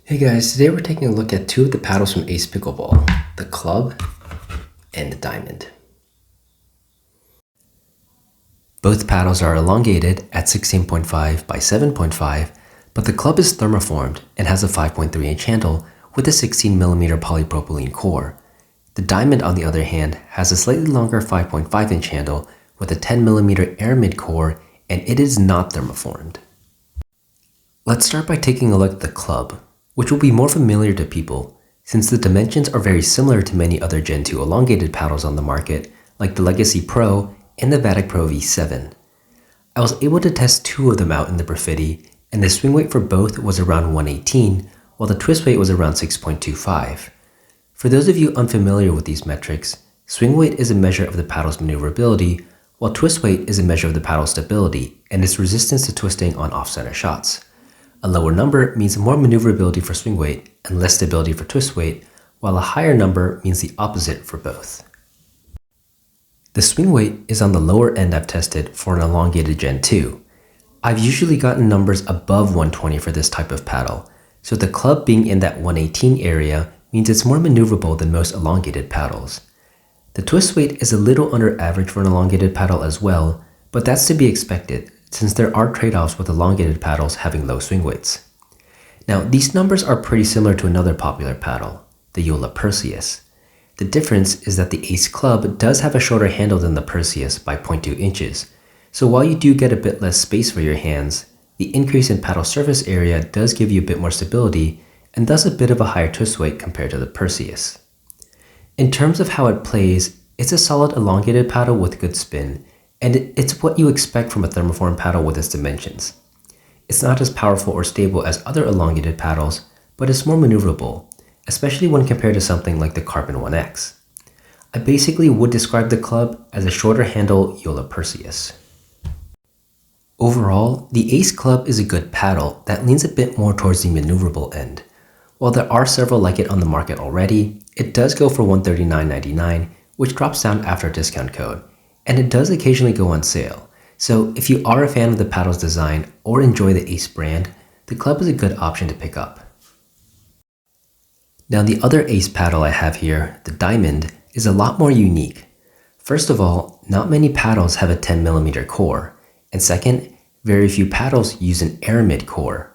Hey guys, today we're taking a look at two of the paddles from Ace Pickleball, the Club and the Diamond. Both paddles are elongated at 16.5 by 7.5, but the Club is thermoformed and has a 5.3-inch handle with a 16mm polypropylene core. The Diamond, on the other hand, has a slightly longer 5.5-inch handle with a 10mm aramid core, and it is not thermoformed. Let's start by taking a look at the Club, which will be more familiar to people since the dimensions are very similar to many other Gen 2 elongated paddles on the market, like the Legacy Pro and the Vatic Pro V7. I was able to test two of them out in the Graffiti, and the swing weight for both was around 118, while the twist weight was around 6.25. For those of you unfamiliar with these metrics, swing weight is a measure of the paddle's maneuverability, while twist weight is a measure of the paddle's stability and its resistance to twisting on off-center shots. A lower number means more maneuverability for swing weight and less stability for twist weight, while a higher number means the opposite for both. The swing weight is on the lower end I've tested for an elongated Gen 2. I've usually gotten numbers above 120 for this type of paddle, so the Club being in that 118 area means it's more maneuverable than most elongated paddles. The twist weight is a little under average for an elongated paddle as well, but that's to be expected since there are trade-offs with elongated paddles having low swing weights. Now, these numbers are pretty similar to another popular paddle, the Yola Perseus. The difference is that the Ace Club does have a shorter handle than the Perseus by 0.2 inches, so while you do get a bit less space for your hands, the increase in paddle surface area does give you a bit more stability and thus a bit of a higher twist weight compared to the Perseus. In terms of how it plays, it's a solid elongated paddle with good spin, and it's what you expect from a thermoform paddle with its dimensions. It's not as powerful or stable as other elongated paddles, but it's more maneuverable, especially when compared to something like the Carbon 1X. I basically would describe the Club as a shorter handle Yola Perseus. Overall, the Ace Club is a good paddle that leans a bit more towards the maneuverable end. While there are several like it on the market already, it does go for $139.99, which drops down after a discount code, and it does occasionally go on sale. So if you are a fan of the paddle's design or enjoy the Ace brand, the Club is a good option to pick up. Now the other Ace paddle I have here, the Diamond, is a lot more unique. First of all, not many paddles have a 10mm core, and second, very few paddles use an aramid core.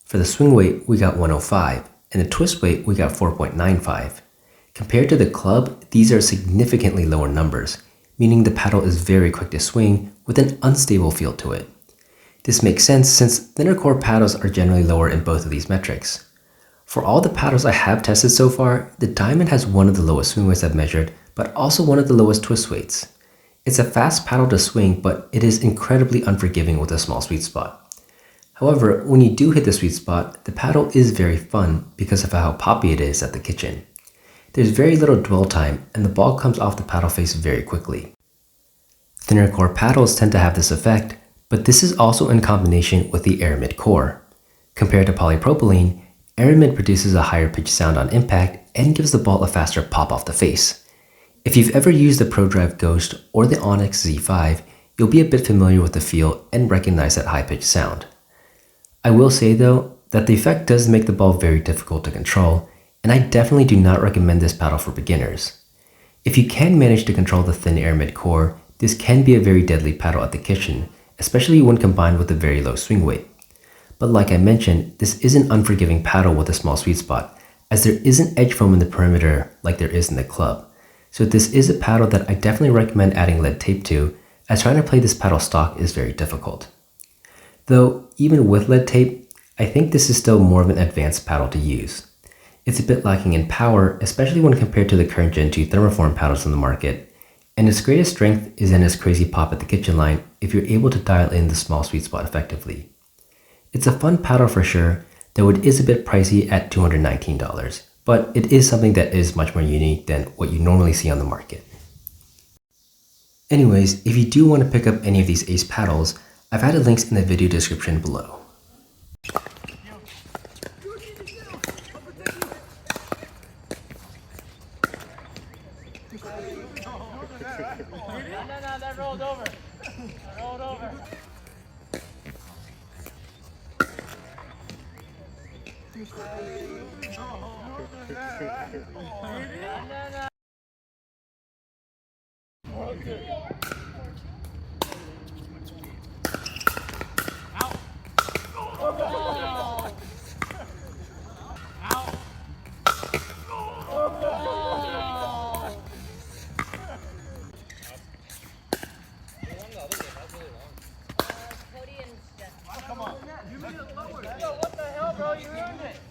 For the swing weight, we got 105, and the twist weight, we got 4.95. Compared to the Club, these are significantly lower numbers, meaning the paddle is very quick to swing with an unstable feel to it. This makes sense since thinner core paddles are generally lower in both of these metrics. For all the paddles I have tested so far, the Diamond has one of the lowest swing weights I've measured, but also one of the lowest twist weights. It's a fast paddle to swing, but it is incredibly unforgiving with a small sweet spot. However, when you do hit the sweet spot, the paddle is very fun because of how poppy it is at the kitchen. There's very little dwell time, and the ball comes off the paddle face very quickly. Thinner core paddles tend to have this effect, but this is also in combination with the aramid core. Compared to polypropylene, aramid produces a higher pitch sound on impact and gives the ball a faster pop off the face. If you've ever used the ProDrive Ghost or the Onyx Z5, you'll be a bit familiar with the feel and recognize that high-pitched sound. I will say though, that the effect does make the ball very difficult to control, and I definitely do not recommend this paddle for beginners. If you can manage to control the thin aramid core, this can be a very deadly paddle at the kitchen, especially when combined with a very low swing weight. But like I mentioned, this is an unforgiving paddle with a small sweet spot, as there isn't edge foam in the perimeter like there is in the Club. So this is a paddle that I definitely recommend adding lead tape to, as trying to play this paddle stock is very difficult. Though, even with lead tape, I think this is still more of an advanced paddle to use. It's a bit lacking in power, especially when compared to the current Gen 2 thermoform paddles on the market, and its greatest strength is in its crazy pop at the kitchen line if you're able to dial in the small sweet spot effectively. It's a fun paddle for sure, though it is a bit pricey at $219, but it is something that is much more unique than what you normally see on the market. Anyways, if you do want to pick up any of these Ace paddles, I've added links in the video description below. No, that rolled over. That rolled over. What the hell, bro? You ruined it.